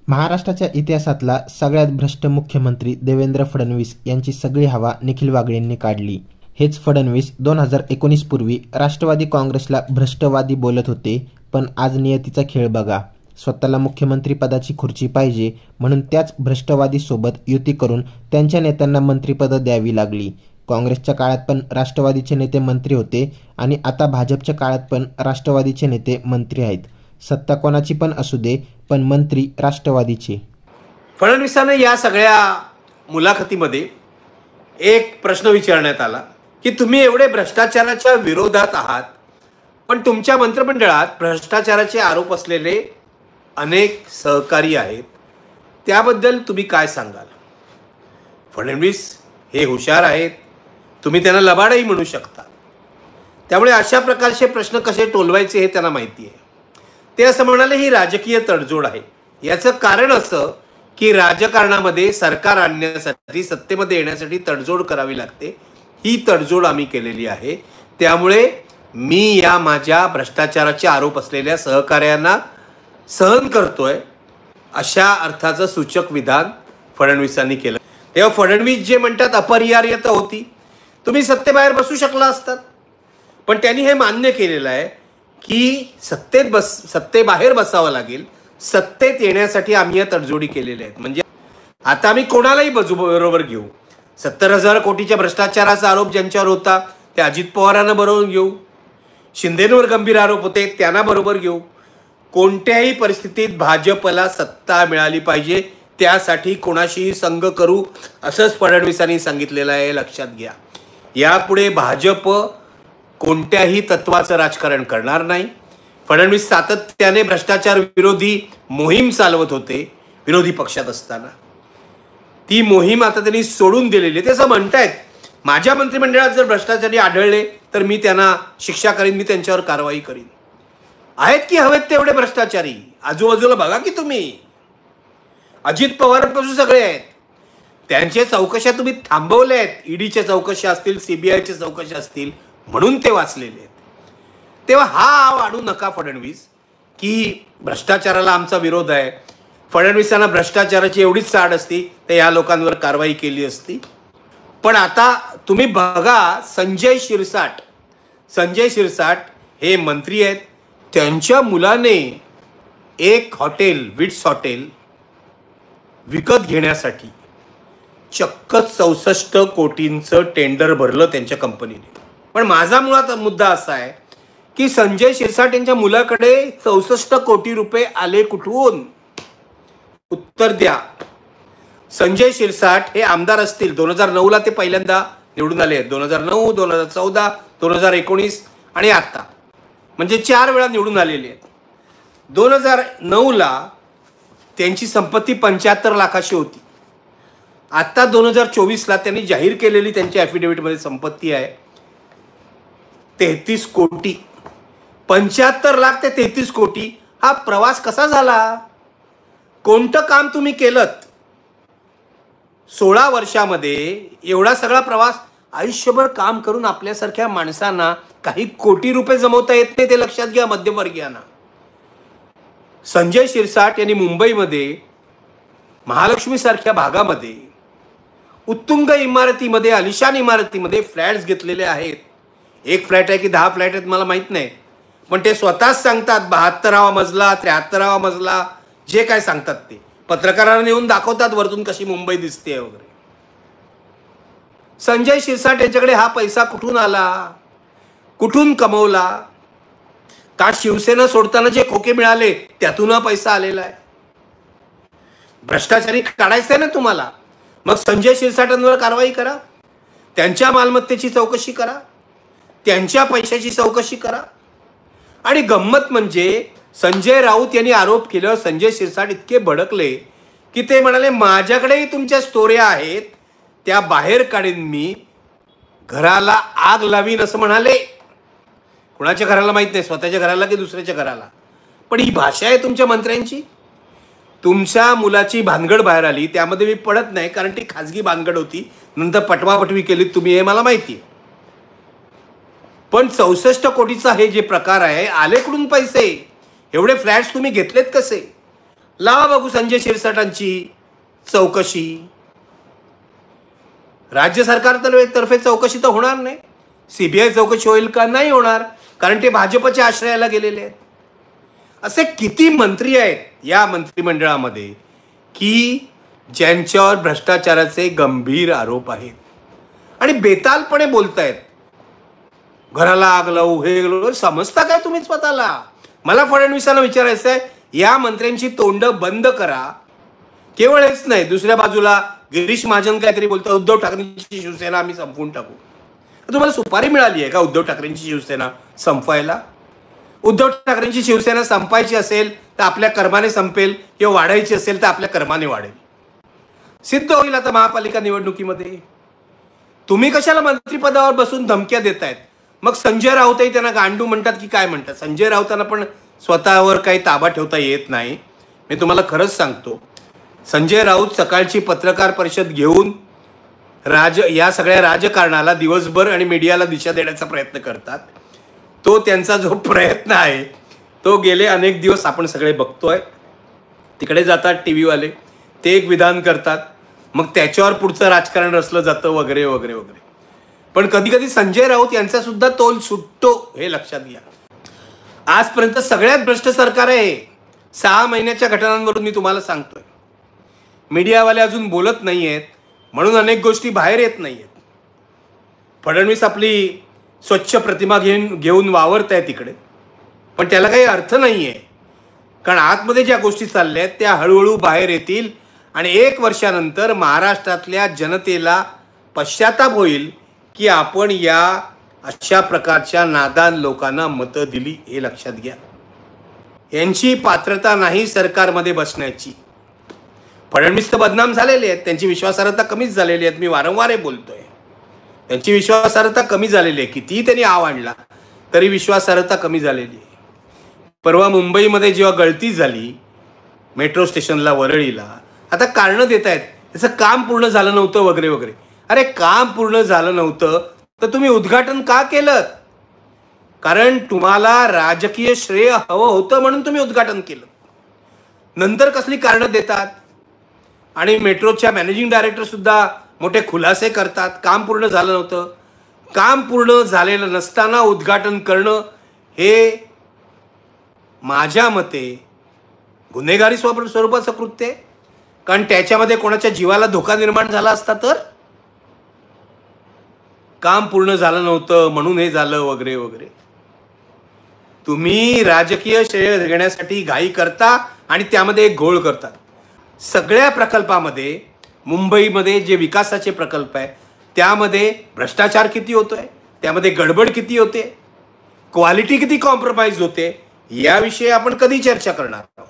महाराष्ट्राच्या इतिहासातला सगळ्यात भ्रष्ट मुख्यमंत्री देवेंद्र फडणवीस यांची सगळी हवा निखिल वागळेंनी काढली. हेच फडणवीस 2019 पूर्वी राष्ट्रवादी काँग्रेसला भ्रष्टवादी बोलत होते, पण आज नियतीचा खेळ बघा. स्वतःला मुख्यमंत्री पदाची खुर्ची पाहिजे म्हणून त्याच भ्रष्टवादी सोबत युती करून त्यांच्या नेत्यांना मंत्रिपदं द्यावी लागली. काँग्रेसच्या काळात पण राष्ट्रवादीचे नेते मंत्री होते आणि आता भाजपच्या काळात पण राष्ट्रवादीचे नेते मंत्री आहेत. सत्ता कोणाची पण असू दे, पण मंत्री राष्ट्रवादीचे. फडणवीसांना या सगळ्या मुलाखतीमध्ये एक प्रश्न विचारण्यात आला की तुम्ही एवढे भ्रष्टाचाराच्या विरोधात आहात, पण तुमच्या मंत्रिमंडळात भ्रष्टाचाराचे आरोप असलेले अनेक सहकारी आहेत, त्याबद्दल तुम्ही काय सांगाल? फडणवीस हे हुशार आहेत, तुम्ही त्यांना लबाडही म्हणू शकता. त्यामुळे अशा प्रकारचे प्रश्न कसे टोलवायचे हे त्यांना माहिती आहे. ते असं म्हणाले, ही राजकीय तडजोड आहे. याचं कारण असं की राजकारणामध्ये सरकार आणण्यासाठी, सत्तेमध्ये येण्यासाठी तडजोड करावी लागते. ही तडजोड आम्ही केलेली आहे. त्यामुळे मी या माझ्या भ्रष्टाचाराचे आरोप असलेल्या सहकार्यांना सहन करतोय, अशा अर्थाचं सूचक विधान फडणवीसांनी केलं. तेव्हा फडणवीस जे म्हणतात अपरिहार्यता होती, तुम्ही सत्तेबाहेर बसू शकला असतात, पण त्यांनी हे मान्य केलेलं आहे की सत्तेबाहेर बसावं लागेल. सत्तेत येण्यासाठी आम्ही या तडजोडी केलेल्या आहेत. म्हणजे आता आम्ही कोणालाही बरोबर घेऊ. 70,000 कोटीच्या भ्रष्टाचाराचा आरोप ज्यांच्यावर होता ते अजित पवारांना बरोबर घेऊ. शिंदेंवर गंभीर आरोप होते, त्यांना बरोबर घेऊ. कोणत्याही परिस्थितीत भाजपला सत्ता मिळाली पाहिजे, त्यासाठी कोणाशीही संघ करू, असंच फडणवीसांनी सांगितलेलं आहे, लक्षात घ्या. यापुढे भाजप कोणत्याही तत्वाचं राजकारण करणार नाही. फडणवीस सातत्याने भ्रष्टाचार विरोधी मोहीम चालवत होते विरोधी पक्षात असताना. ती मोहीम आता त्यांनी सोडून दिलेली. ते असं म्हणतायत, माझ्या मंत्रिमंडळात जर भ्रष्टाचारी आढळले तर मी त्यांना शिक्षा करीन, मी त्यांच्यावर कारवाई करीन. आहेत की हवेत तेवढे भ्रष्टाचारी? आजूबाजूला बघा की तुम्ही. अजित पवारांपासून सगळे आहेत. त्यांच्या चौकशा तुम्ही थांबवल्या आहेत. ईडीच्या चौकशा असतील, सीबीआयच्या चौकशा असतील, म्हणून ते वाचलेले आहेत. तेव्हा हा वाढू नका फडणवीस की भ्रष्टाचाराला आमचा विरोध आहे. फडणवीसांना भ्रष्टाचाराची एवढीच चाड असती तर या लोकांवर कारवाई केली असती. पण आता तुम्ही बघा, संजय शिरसाट हे मंत्री आहेत. त्यांच्या मुलाने एक हॉटेल, विट्स हॉटेल विकत घेण्यासाठी चक्क 64 कोटींचं टेंडर भरलं त्यांच्या कंपनीने. पण माझा मुळात मुद्दा असा आहे की संजय शिरसाट यांच्या मुलाकडे 64 कोटी रुपये आले कुठून? उत्तर द्या. संजय शिरसाट हे आमदार असतील. 2009ला ते पहिल्यांदा निवडून आले आहेत. 2009, 2014, 2019 आणि आता, म्हणजे 4 वेळा निवडून आलेले आहेत. 2009ला त्यांची संपत्ती 75 लाखाची होती. आता 2024ला त्यांनी जाहीर केलेली त्यांच्या ॲफिडेव्हिटमध्ये संपत्ती आहे 33 कोटी. 75 लाख ते 33 कोटी हा प्रवास कसा झाला? कोणतं काम तुम्ही केलं? 16 वर्षामध्ये एवढा सगळा प्रवास, आयुष्यभर काम करून आपल्यासारख्या माणसांना काही कोटी रुपये जमवता येत नाही, ते लक्षात घ्या मध्यमवर्गीयांना. संजय शिरसाट यांनी मुंबईमध्ये महालक्ष्मी सारख्या भागामध्ये उत्तुंग इमारतीमध्ये, आलिशान इमारतीमध्ये फ्लॅट्स घेतलेले आहेत. एक फ्लॅट आहे की 10 फ्लॅट आहेत मला माहित नाही, पण ते स्वतःच सांगतात 72वा मजला, 73वा मजला, जे काय सांगतात ते पत्रकारांना येऊन दाखवतात वरतून कशी मुंबई दिसते वगैरे. संजय शिरसाट यांच्याकडे हा पैसा कुठून आला? कुठून कमवला? का शिवसेना सोडताना जे खोके मिळाले त्यातून हा पैसा आलेला आहे? भ्रष्टाचारी काढायचं आहे ना तुम्हाला, मग संजय शिरसाटांवर कारवाई करा, त्यांच्या मालमत्तेची चौकशी करा, त्यांच्या पैशाची चौकशी करा. आणि गंमत म्हणजे संजय राऊत यांनी आरोप केलं, संजय शिरसाट इतके भडकले की ते म्हणाले माझ्याकडेही तुमच्या स्टोऱ्या आहेत, त्या बाहेर काढीन, मी घराला आग लावीन असं म्हणाले. कुणाच्या घराला माहित नाही, स्वतःच्या घराला की दुसऱ्याच्या घराला. पण ही भाषा आहे तुमच्या मंत्र्यांची. तुमच्या मुलाची भानगड बाहेर आली, त्यामध्ये मी पडत नाही कारण ती खाजगी भानगड होती, नंतर पटवापटवी केली तुम्ही, हे मला माहिती आहे. पण 64 कोटीचा हे जे प्रकार आहे, आले कुठून पैसे? एवढे फ्लॅट्स तुम्ही घेतलेत कसे? लावा बघू संजय शिरसाटांची चौकशी. राज्य सरकारतर्फे चौकशी तर होणार नाही. सीबीआय चौकशी होईल का? नाही होणार, कारण ते भाजपच्या आश्रयाला गेलेले आहेत. असे किती मंत्री आहेत या मंत्रिमंडळामध्ये की ज्यांच्यावर भ्रष्टाचाराचे गंभीर आरोप आहेत आणि बेतालपणे बोलतायत. घराला आग लावू, हे लावू, समजता काय तुम्ही स्वतःला? मला फडणवीसांना विचारायचं आहे, या मंत्र्यांची तोंड बंद करा. केवळ हेच नाही, दुसऱ्या बाजूला गिरीश महाजन काहीतरी बोलतो, उद्धव ठाकरेंची शिवसेना आम्ही संपवून टाकू. तुम्हाला सुपारी मिळाली आहे का उद्धव ठाकरेंची शिवसेना संपवायला? उद्धव ठाकरेंची शिवसेना संपायची असेल तर आपल्या कर्माने संपेल, किंवा वाढायची असेल तर आपल्या कर्माने वाढेल. सिद्ध होईल आता महापालिका निवडणुकीमध्ये. तुम्ही कशाला मंत्रिपदावर बसून धमक्या देतायत? मग संजय राऊतही त्यांना गांडू म्हणतात की काय म्हणतात? संजय राऊतांना पण स्वतःवर काही ताबा ठेवता येत नाही. मी तुम्हाला खरंच सांगतो, संजय राऊत सकाळची पत्रकार परिषद घेऊन या सगळ्या राजकारणाला दिवसभर आणि मीडियाला दिशा देण्याचा प्रयत्न करतात. तो त्यांचा जो प्रयत्न आहे तो गेले अनेक दिवस आपण सगळे बघतोय. तिकडे जातात टीव्हीवाले, ते एक विधान करतात, मग त्याच्यावर पुढचं राजकारण रचलं जातं वगैरे वगैरे वगैरे. पण कधी कधी संजय राऊत यांचा सुद्धा तोल सुटतो, हे लक्षात घ्या. आजपर्यंत सगळ्यात भ्रष्ट सरकार आहे. 6 महिन्याच्या घटनांवरून मी तुम्हाला सांगतोय. मीडियावाले अजून बोलत नाहीयेत म्हणून अनेक गोष्टी बाहेर येत नाहीयेत. फडणवीस आपली स्वच्छ प्रतिमा घेऊन वावरत आहे तिकडे, पण त्याला काही अर्थ नाहीये, कारण आतमध्ये ज्या गोष्टी चालल्या आहेत त्या हळूहळू बाहेर येतील आणि 1 वर्षानंतर महाराष्ट्रातल्या जनतेला पश्चाताप होईल की आपण या अशा प्रकारच्या नादान लोकांना मतं दिली, हे लक्षात घ्या. यांची पात्रता नाही सरकारमध्ये बसण्याची. फडणवीस तर बदनाम झालेले आहेत, त्यांची विश्वासार्हता कमीच झालेली आहे. मी वारंवार बोलतोय, त्यांची विश्वासार्हता कमी झालेली आहे. कितीही त्यांनी आव आणला तरी विश्वासार्हता कमी झालेली आहे. परवा मुंबईमध्ये जेव्हा गळती झाली मेट्रो स्टेशनला, वरळीला, आता कारणं देत आहेत त्याचं काम पूर्ण झालं नव्हतं वगैरे वगैरे. अरे काम पूर्ण झालं नव्हतं तर तुम्ही उद्घाटन का केलं? कारण तुम्हाला राजकीय श्रेय हवं होतं म्हणून तुम्ही उद्घाटन केलं. नंतर कसली कारणं देतात आणि मेट्रोच्या मॅनेजिंग डायरेक्टर सुद्धा मोठे खुलासे करतात. काम पूर्ण झालं नव्हतं. काम पूर्ण झालेलं नसताना उद्घाटन करणं हे माझ्या मते गुन्हेगारी स्वरूपाचं कृत्य आहे. कारण त्याच्यामध्ये कोणाच्या जीवाला धोका निर्माण झाला असता तर. काम पूर्ण झालं नव्हतं म्हणून हे झालं वगैरे वगैरे. तुम्ही राजकीय श्रेय घेण्यासाठी घाई करता आणि त्यामध्ये एक घोळ करतात. सगळ्या प्रकल्पामध्ये, मुंबईमध्ये जे विकासाचे प्रकल्प आहे त्यामध्ये भ्रष्टाचार किती होतोय, त्यामध्ये गडबड किती होते, क्वालिटी किती कॉम्प्रोमाइज होते, याविषयी आपण कधी चर्चा करणार आहोत?